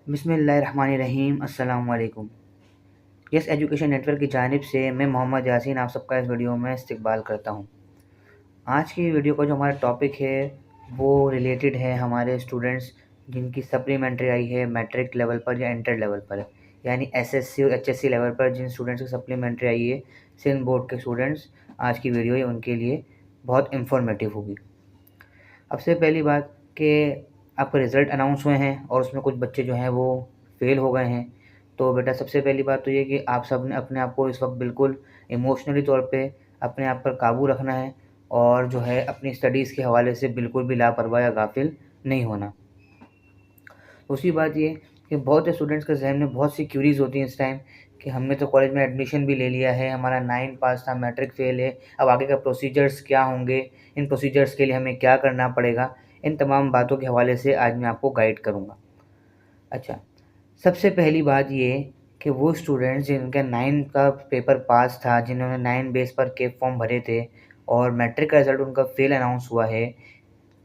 बिस्मिल्लाहिर्रहमानिर्रहीम अस्सलाम वालेकुम। यस एजुकेशन नेटवर्क की जानिब से मैं मोहम्मद यासीन आप सबका इस वीडियो में इस्तकबाल करता हूँ। आज की वीडियो का जो हमारा टॉपिक है वो रिलेटेड है हमारे स्टूडेंट्स जिनकी सप्लीमेंट्री आई है मैट्रिक लेवल पर या इंटर लेवल पर, यानी एसएससी और एचएससी लेवल पर जिन स्टूडेंट्स की सप्लीमेंट्री आई है, सिंध बोर्ड के स्टूडेंट्स। आज की वीडियो ये उनके लिए बहुत इंफॉर्मेटिव होगी। सबसे पहली बात कि आपके रिज़ल्ट अनाउंस हुए हैं और उसमें कुछ बच्चे जो हैं वो फ़ेल हो गए हैं। तो बेटा सबसे पहली बात तो ये कि आप सब ने अपने आप को इस वक्त बिल्कुल इमोशनली तौर पे अपने आप पर काबू रखना है और जो है अपनी स्टडीज़ के हवाले से बिल्कुल भी लापरवाह या गाफिल नहीं होना। दूसरी बात ये कि बहुत से स्टूडेंट्स के ज़हन में बहुत सी क्यूरीज़ होती हैं इस टाइम कि हमने तो कॉलेज में एडमिशन भी ले लिया है, हमारा 9 पास था, मैट्रिक फ़ेल है, अब आगे का प्रोसीजर्स क्या होंगे, इन प्रोसीजर्स के लिए हमें क्या करना पड़ेगा। इन तमाम बातों के हवाले से आज मैं आपको गाइड करूँगा। अच्छा, सबसे पहली बात ये कि वो स्टूडेंट्स जिनका 9 का पेपर पास था, जिन्होंने 9 बेस पर केप फॉर्म भरे थे और मैट्रिक का रिज़ल्ट उनका फ़ेल अनाउंस हुआ है,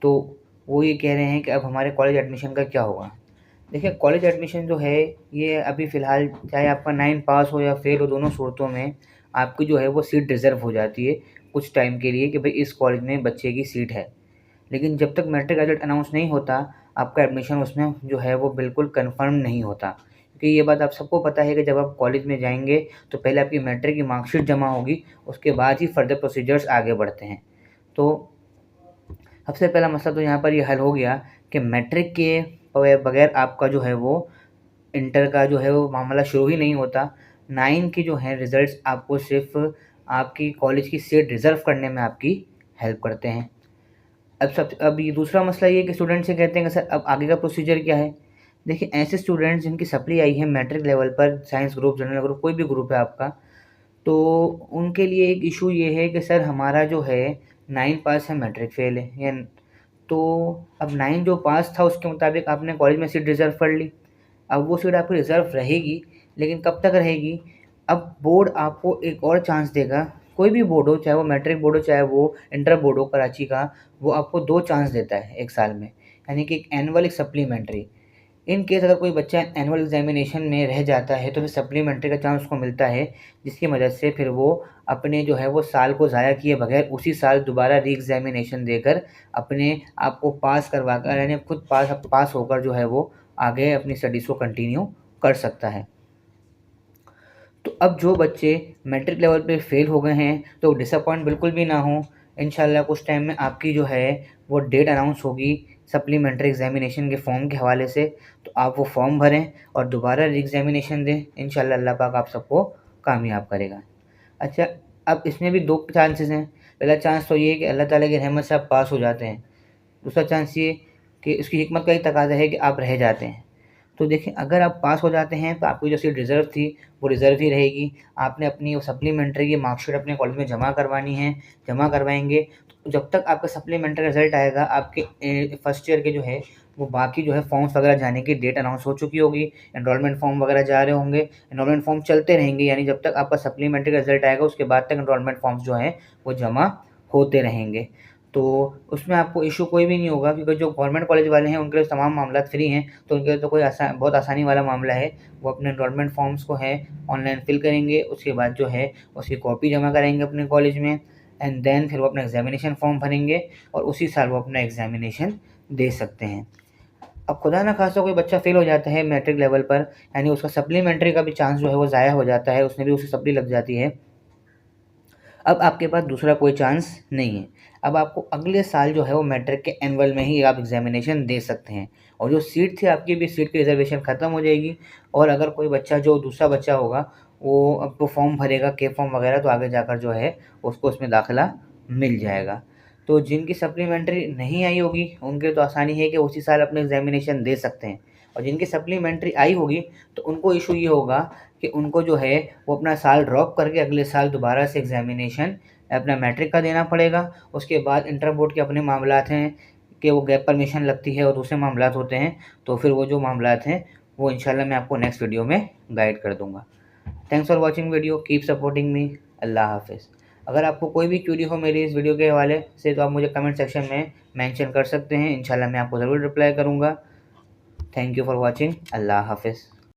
तो वो ये कह रहे हैं कि अब हमारे कॉलेज एडमिशन का क्या होगा। देखिए, कॉलेज एडमिशन जो है ये अभी फ़िलहाल चाहे आपका 9 पास हो या फ़ेल हो, दोनों सूरतों में आपकी जो है वो सीट रिज़र्व हो जाती है कुछ टाइम के लिए कि भाई इस कॉलेज में बच्चे की सीट है। लेकिन जब तक मैट्रिक रिज़ल्ट अनाउंस नहीं होता, आपका एडमिशन उसमें जो है वो बिल्कुल कन्फ़र्म नहीं होता। क्योंकि ये बात आप सबको पता है कि जब आप कॉलेज में जाएँगे तो पहले आपकी मैट्रिक की मार्कशीट जमा होगी, उसके बाद ही फ़र्दर प्रोसीजर्स आगे बढ़ते हैं। तो सबसे पहला मसला तो यहाँ पर ये हल हो गया कि मैट्रिक के बगैर आपका जो है वो इंटर का जो है वो मामला शुरू ही नहीं होता। 9 की जो है रिज़ल्ट्स आपको सिर्फ़ आपकी कॉलेज की सीट रिज़र्व करने में आपकी हेल्प करते हैं। अब ये दूसरा मसला ये है कि स्टूडेंट से कहते हैं कि सर अब आगे का प्रोसीजर क्या है? देखिए, ऐसे स्टूडेंट्स जिनकी सप्ली आई है मैट्रिक लेवल पर, साइंस ग्रुप, जनरल ग्रुप, कोई भी ग्रुप है आपका, तो उनके लिए एक इशू ये है कि सर हमारा जो है 9 पास है, मैट्रिक फ़ेल है, या तो अब 9 जो पास था उसके मुताबिक आपने कॉलेज में सीट रिज़र्व कर ली। अब वो सीट आपकी रिज़र्व रहेगी, लेकिन कब तक रहेगी? अब बोर्ड आपको एक और चांस देगा, कोई भी बोर्ड हो, चाहे वो मैट्रिक बोर्ड हो, चाहे वो इंटर बोर्ड हो कराची का, वो आपको 2 चांस देता है 1 साल में, यानी कि एक एनुअल, एक सप्लीमेंट्री। इन केस अगर कोई बच्चा एनुअल एग्ज़ामिनेशन में रह जाता है तो फिर सप्लीमेंट्री का चांस उसको मिलता है, जिसकी मदद से फिर वो अपने जो है वो साल को ज़ाया किए बगैर उसी साल दोबारा री एग्ज़ामिनेशन देकर अपने आप को पास करवा कर, यानी खुद पास होकर जो है वो आगे अपनी स्टडीज़ को कंटिन्यू कर सकता है। तो अब जो बच्चे मैट्रिक लेवल पे फ़ेल हो गए हैं तो डिसअपॉइंट बिल्कुल भी ना हों। इंशाल्लाह कुछ टाइम में आपकी जो है वो डेट अनाउंस होगी सप्लीमेंट्री एग्ज़ामिनेशन के फ़ॉर्म के हवाले से, तो आप वो फ़ॉर्म भरें और दोबारा री एग्ज़ामिनेशन दें। इंशाल्लाह अल्लाह पाक आप सबको कामयाब करेगा। अच्छा, अब इसमें भी 2 चांसेस हैं। पहला चांस तो ये है कि अल्लाह ताला की रहमत से आप पास हो जाते हैं। दूसरा चांस ये कि उसकी हिकमत का ही तकाज़ा है कि आप रह जाते हैं। तो देखिए, अगर आप पास हो जाते हैं तो आपकी जो सीट रिज़र्व थी वो रिज़र्व ही रहेगी। आपने अपनी वो सप्लीमेंट्री की मार्कशीट अपने कॉलेज में जमा करवानी है, जमा करवाएँगे। तो जब तक आपका सप्लीमेंट्री रिज़ल्ट आएगा, आपके फर्स्ट ईयर के जो है वो बाकी जो है फॉर्म्स वगैरह जाने की डेट अनाउंस हो चुकी होगी, एनरोलमेंट फॉर्म वगैरह जा रहे होंगे, एनरोलमेंट फॉर्म चलते रहेंगे, यानी जब तक आपका सप्लीमेंट्री का रिज़ल्ट आएगा उसके बाद तक एनरोलमेंट फॉर्म्स जो हैं वो जमा होते रहेंगे। तो उसमें आपको इश्यू कोई भी नहीं होगा, क्योंकि जो गवर्नमेंट कॉलेज वाले हैं उनके लिए तमाम मामलात फ्री हैं, तो उनके लिए तो कोई बहुत आसानी वाला मामला है। वो अपने एनरोलमेंट फॉर्म्स को है ऑनलाइन फिल करेंगे, उसके बाद जो है उसकी कॉपी जमा कराएँगे अपने कॉलेज में, एंड देन फिर वो अपना एग्ज़ामिनेशन फॉर्म भरेंगे और उसी साल वो अपना एग्ज़ामिनेशन दे सकते हैं। अब खुदा ना ख़ास्ता कोई बच्चा फ़ेल हो जाता है मैट्रिक लेवल पर, यानी उसका सप्लीमेंट्री का भी चांस जो है वो ज़ाया हो जाता है, उसमें भी उसकी सप्ली लग जाती है। अब आपके पास दूसरा कोई चांस नहीं है। अब आपको अगले साल जो है वो मैट्रिक के एनुअल में ही आप एग्ज़ामिनेशन दे सकते हैं और जो सीट थी आपकी भी सीट की रिज़र्वेशन ख़त्म हो जाएगी। और अगर कोई बच्चा जो दूसरा बच्चा होगा वो अब वो फॉर्म भरेगा के फॉर्म वगैरह, तो आगे जाकर जो है उसको उसमें दाखिला मिल जाएगा। तो जिनकी सप्लीमेंट्री नहीं आई होगी उनके लिए तो आसानी है कि उसी साल अपने एग्ज़ामिनेशन दे सकते हैं, और जिनकी सप्लीमेंट्री आई होगी तो उनको इशू ये होगा कि उनको जो है वो अपना साल ड्रॉप करके अगले साल दोबारा से एग्ज़ामिनेशन अपना मैट्रिक का देना पड़ेगा। उसके बाद इंटर बोर्ड के अपने मामलात हैं कि वो गैप परमिशन लगती है और दूसरे मामलात होते हैं, तो फिर वो जो मामलात हैं वो इंशाल्लाह मैं आपको नेक्स्ट वीडियो में गाइड कर दूँगा। Thanks for watching video, keep supporting me. अल्लाह हाफ़िज़। अगर आपको कोई भी क्वेरी हो मेरी इस वीडियो के हवाले से तो आप मुझे कमेंट सेक्शन में मेंशन कर सकते हैं, इंशाल्लाह मैं आपको ज़रूर रिप्लाई करूँगा। Thank you for watching. अल्लाह हाफिज़।